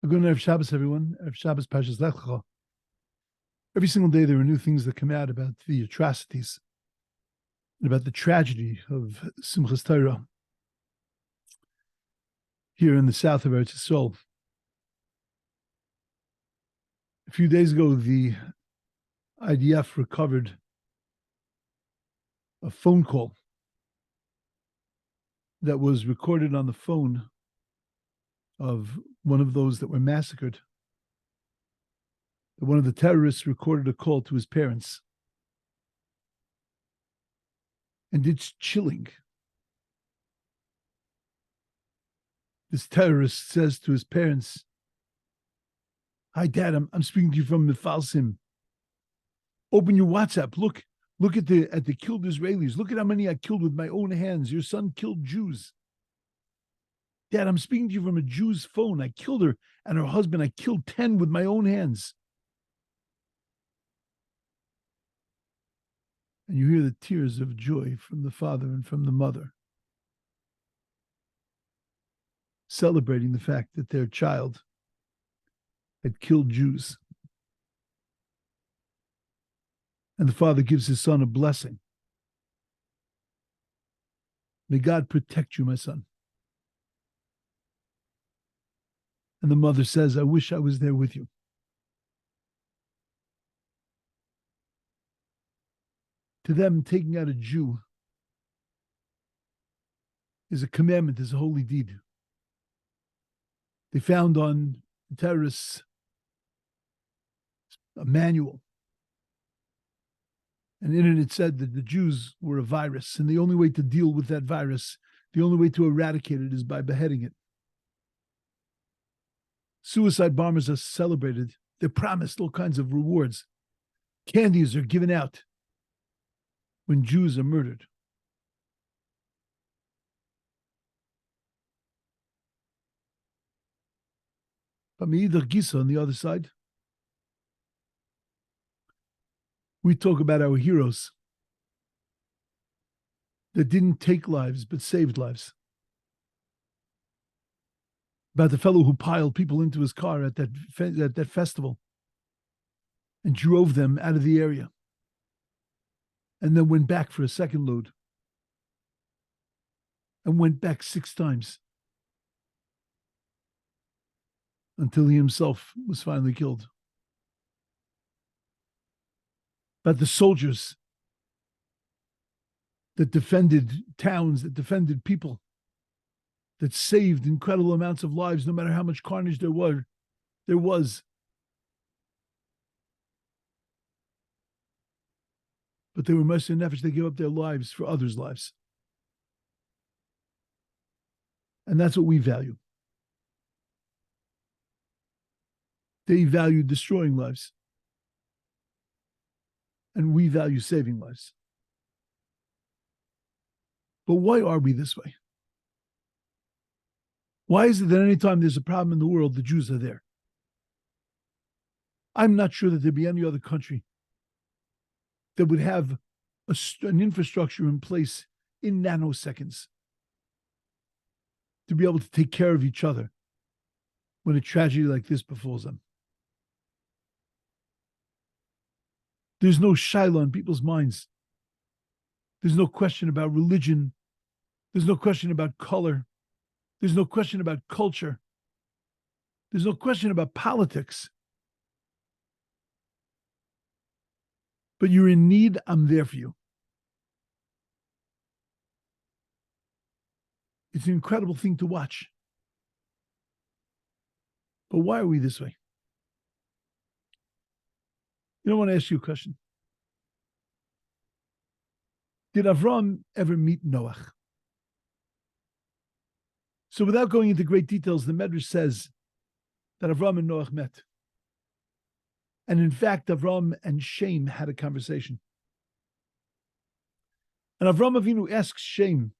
A good Erev Shabbos, everyone. Erev Shabbos, Parshat Lech Lecha. Every single day there are new things that come out about the atrocities and about the tragedy of Simchas Torah here in the south of Eretz Yisrael. A few days ago, the IDF recovered a phone call that was recorded on the phone of one of those that were massacred. One of the terrorists recorded a call to his parents. And it's chilling. This terrorist says to his parents, "Hi, Dad, I'm speaking to you from Mifalsim. Open your WhatsApp. Look at the killed Israelis. Look at how many I killed with my own hands. Your son killed Jews. Dad, I'm speaking to you from a Jew's phone. I killed her and her husband. I killed 10 with my own hands." And you hear the tears of joy from the father and from the mother, celebrating the fact that their child had killed Jews. And the father gives his son a blessing. "May God protect you, my son." And the mother says, "I wish I was there with you." To them, taking out a Jew is a commandment, is a holy deed. They found on the terrorists a manual. And in it said that the Jews were a virus, and the only way to deal with that virus, the only way to eradicate it, is by beheading it. Suicide bombers are celebrated. They're promised all kinds of rewards. Candies are given out when Jews are murdered. But Meidach Gisa, on the other side, we talk about our heroes that didn't take lives but saved lives. About the fellow who piled people into his car at that festival and drove them out of the area, and then went back for a second load, and went back 6 times until he himself was finally killed. But the soldiers that defended towns, that defended people, that saved incredible amounts of lives, no matter how much carnage there was. But they were Moshe Nefesh. They gave up their lives for others' lives. And that's what we value. They value destroying lives. And we value saving lives. But why are we this way? Why is it that anytime there's a problem in the world, the Jews are there? I'm not sure that there'd be any other country that would have an infrastructure in place in nanoseconds to be able to take care of each other when a tragedy like this befalls them. There's no shaila in people's minds. There's no question about religion. There's no question about color. There's no question about culture. There's no question about politics. But you're in need, I'm there for you. It's an incredible thing to watch. But why are we this way? I want to ask you a question. Did Avram ever meet Noach? So without going into great details, the Medrash says that Avram and Noach met. And in fact, Avram and Shem had a conversation. And Avram Avinu asks Shem,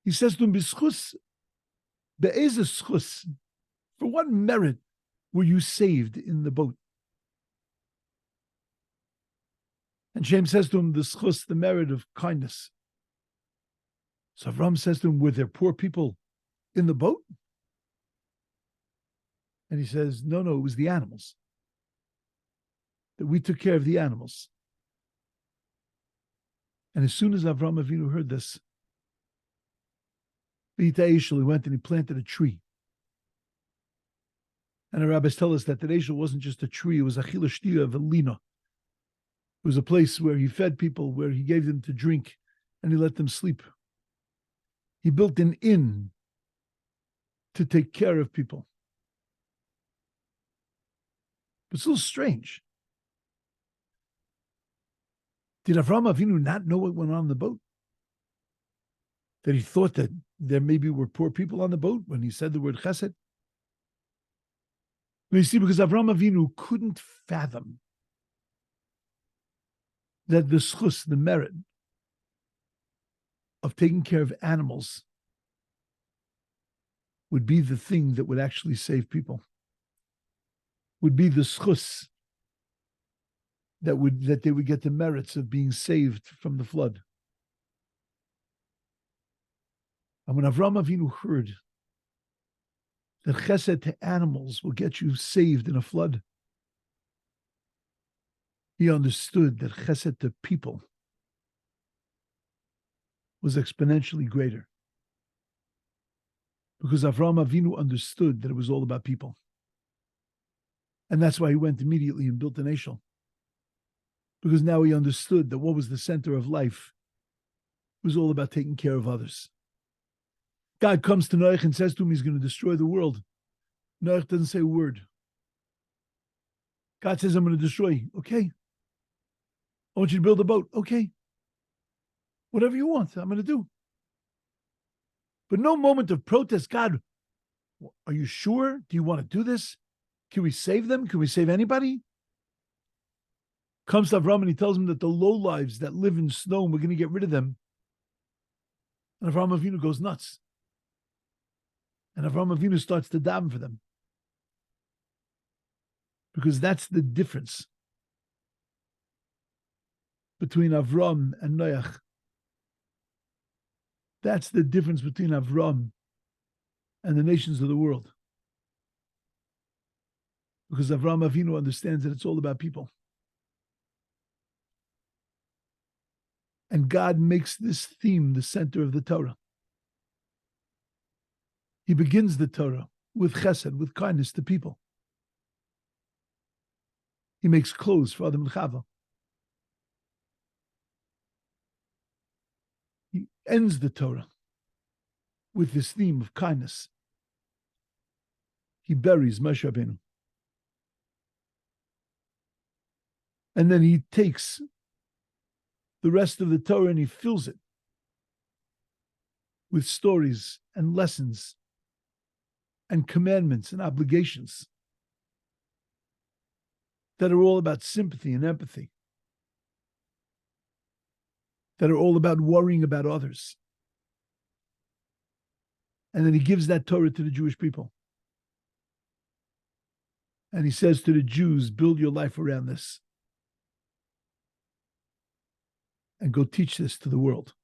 he says to him, "B'schus, be'ezeh schus, for what merit were you saved in the boat?" And Shem says to him, "The schus, the merit of kindness." So Avram says to him, "Were there poor people in the boat?" And he says, no, it was the animals. That we took care of the animals. And as soon as Avraham Avinu heard this, he went and he planted a tree. And the rabbis tell us that the Eshel wasn't just a tree, it was a chilashtia of a lina. It was a place where he fed people, where he gave them to drink, and he let them sleep. He built an inn to take care of people. But it's a little strange. Did Avraham Avinu not know what went on the boat? That he thought that there maybe were poor people on the boat when he said the word chesed? You see, because Avraham Avinu couldn't fathom that the schus, the merit of taking care of animals, would be the thing that would actually save people. Would be the schus that they would get the merits of being saved from the flood. And when Avraham Avinu heard that chesed to animals will get you saved in a flood, he understood that chesed to people was exponentially greater. Because Avraham Avinu understood that it was all about people. And that's why he went immediately and built an Eshel. Because now he understood that what was the center of life was all about taking care of others. God comes to Noach and says to him he's going to destroy the world. Noach doesn't say a word. God says, I'm going to destroy you. Okay. I want you to build a boat. Okay. Whatever you want, I'm going to do. But no moment of protest. God, are you sure? Do you want to do this? Can we save them? Can we save anybody? Comes to Avram and he tells him that the lowlives that live in snow, we're going to get rid of them. And Avram Avinu goes nuts. And Avram Avinu starts to daven for them. Because that's the difference between Avram and Noach. That's the difference between Avram and the nations of the world. Because Avram Avinu understands that it's all about people. And God makes this theme the center of the Torah. He begins the Torah with chesed, with kindness to people. He makes clothes for Adam and Chava. He ends the Torah with this theme of kindness. He buries Moshe Rabbeinu. And then he takes the rest of the Torah and he fills it with stories and lessons and commandments and obligations that are all about sympathy and empathy, that are all about worrying about others. And then he gives that Torah to the Jewish people. And he says to the Jews, build your life around this. And go teach this to the world.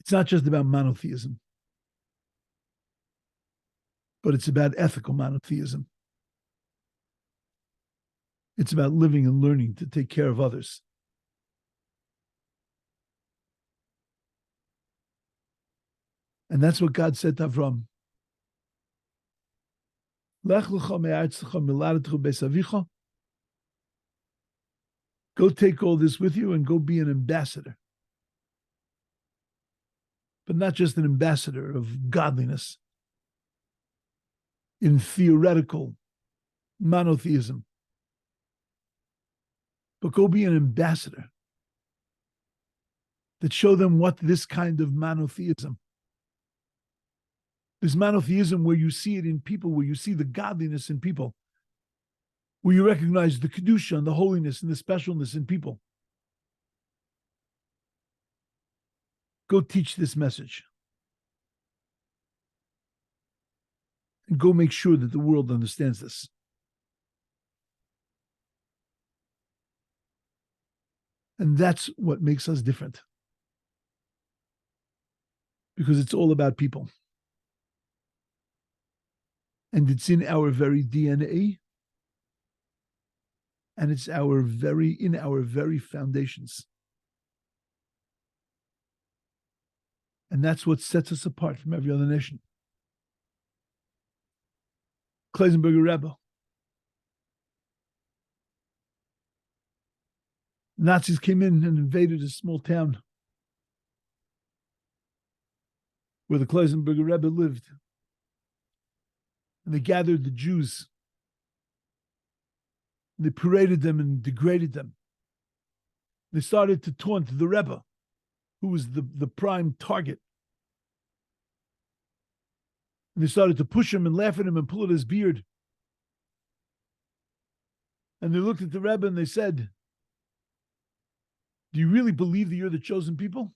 It's not just about monotheism, but it's about ethical monotheism. It's about living and learning to take care of others. And that's what God said to Avram. Lech lecha me'aretzecha miladetecha beis avicha. Go take all this with you and go be an ambassador. But not just an ambassador of godliness in theoretical monotheism, but go be an ambassador that show them what this kind of monotheism, this monotheism where you see it in people, where you see the godliness in people, where you recognize the kedusha and the holiness and the specialness in people. Go teach this message. And go make sure that the world understands this. And that's what makes us different. because it's all about people. And it's in our very DNA, and it's in our very foundations. And that's what sets us apart from every other nation. Kleisenberger Rebbe. Nazis came in and invaded a small town where the Kleisenberger Rebbe lived. And they gathered the Jews. They paraded them and degraded them. They started to taunt the Rebbe, who was the prime target. And they started to push him and laugh at him and pull at his beard. And they looked at the Rebbe and they said, "Do you really believe that you're the chosen people?"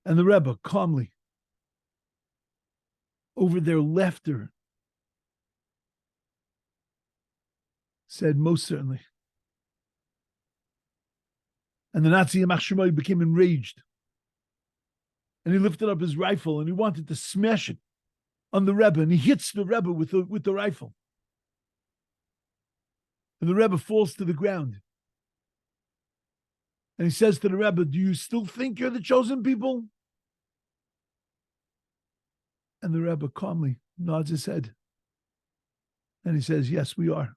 And the Rebbe calmly, over their laughter, said, "Most certainly." And the Nazi Yamach Shemoy became enraged. And he lifted up his rifle and he wanted to smash it on the Rebbe. And he hits the Rebbe with the rifle. And the Rebbe falls to the ground. And he says to the Rebbe, "Do you still think you're the chosen people?" And the Rebbe calmly nods his head. And he says, "Yes, we are."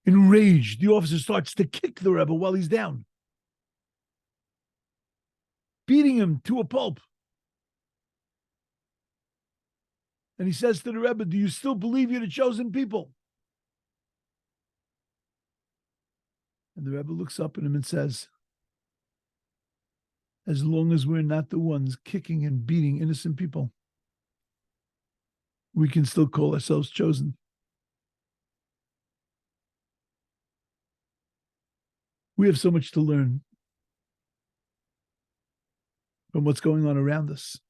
Enraged, the officer starts to kick the Rebbe while he's down, beating him to a pulp. And he says to the Rebbe, "Do you still believe you're the chosen people?" And the Rebbe looks up at him and says, "As long as we're not the ones kicking and beating innocent people, we can still call ourselves chosen." We have so much to learn from what's going on around us,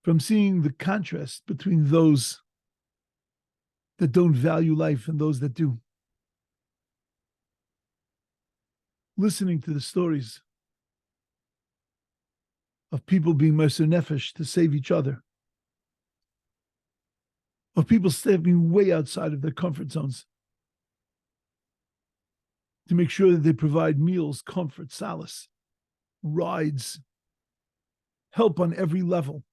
from seeing the contrast between those that don't value life and those that do. Listening to the stories of people being Moser Nefesh to save each other, of people stepping way outside of their comfort zones to make sure that they provide meals, comfort, solace, rides, help on every level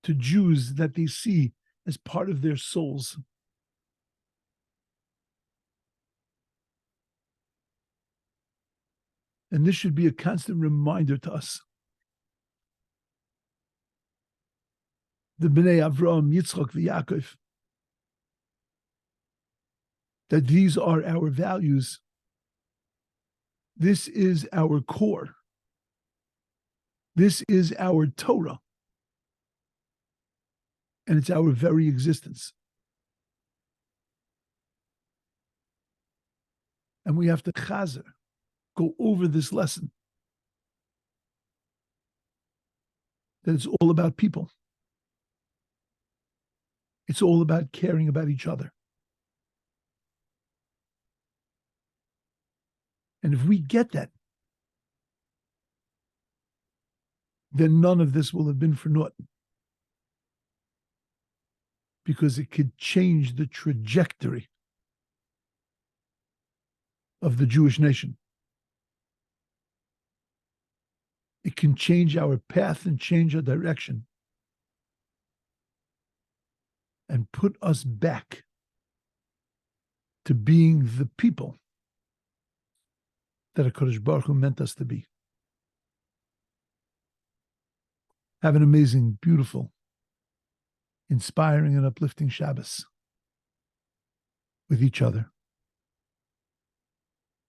to Jews that they see as part of their souls. And this should be a constant reminder to us. The Bnei Avraham, Yitzchak, Yaakov, that these are our values. This is our core. This is our Torah. And it's our very existence. And we have to chazer, go over this lesson. That it's all about people. It's all about caring about each other. And if we get that, then none of this will have been for naught. Because it could change the trajectory of the Jewish nation. It can change our path and change our direction and put us back to being the people that HaKadosh Baruch Hu meant us to be. Have an amazing, beautiful, inspiring and uplifting Shabbos with each other.